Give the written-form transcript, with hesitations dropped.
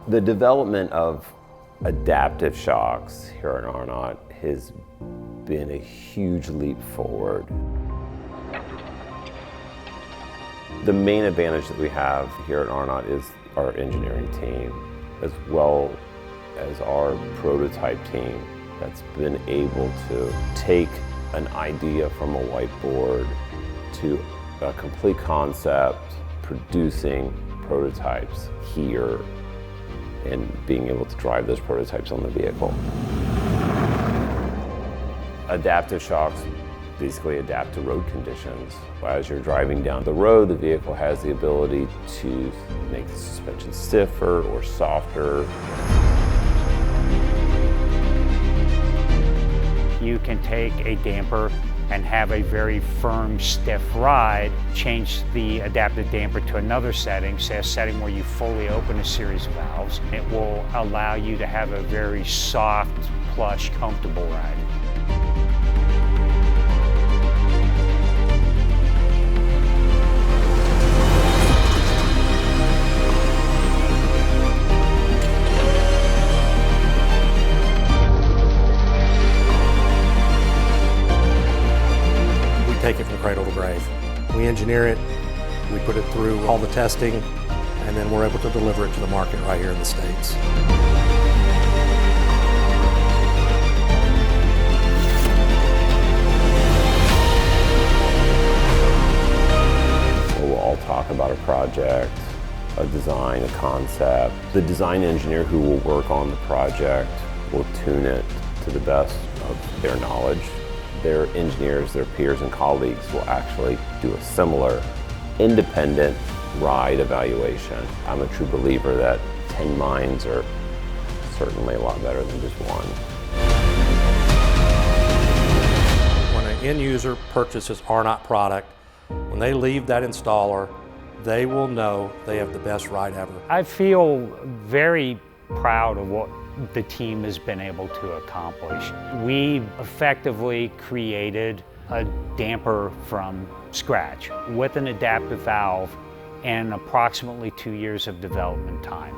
The development of adaptive shocks here at Arnott has been a huge leap forward. The main advantage that we have here at Arnott is our engineering team, as well as our prototype team that's been able to take an idea from a whiteboard to a complete concept, producing prototypes here and being able to drive those prototypes on the vehicle. Adaptive shocks basically adapt to road conditions. As you're driving down the road, the vehicle has the ability to make the suspension stiffer or softer. You can take a damper and have a very firm, stiff ride, change the adaptive damper to another setting, say a setting where you fully open a series of valves. It will allow you to have a very soft, plush, comfortable ride. Take it from cradle to grave. We engineer it, we put it through all the testing, and then we're able to deliver it to the market right here in the States. We'll all talk about a project, a design, a concept. The design engineer who will work on the project will tune it to the best of their knowledge. Their engineers, their peers and colleagues will actually do a similar independent ride evaluation. I'm a true believer that 10 minds are certainly a lot better than just one. When an end user purchases Arnott product, when they leave that installer, they will know they have the best ride ever. I feel very proud of what the team has been able to accomplish. We effectively created a damper from scratch with an adaptive valve and approximately 2 years of development time.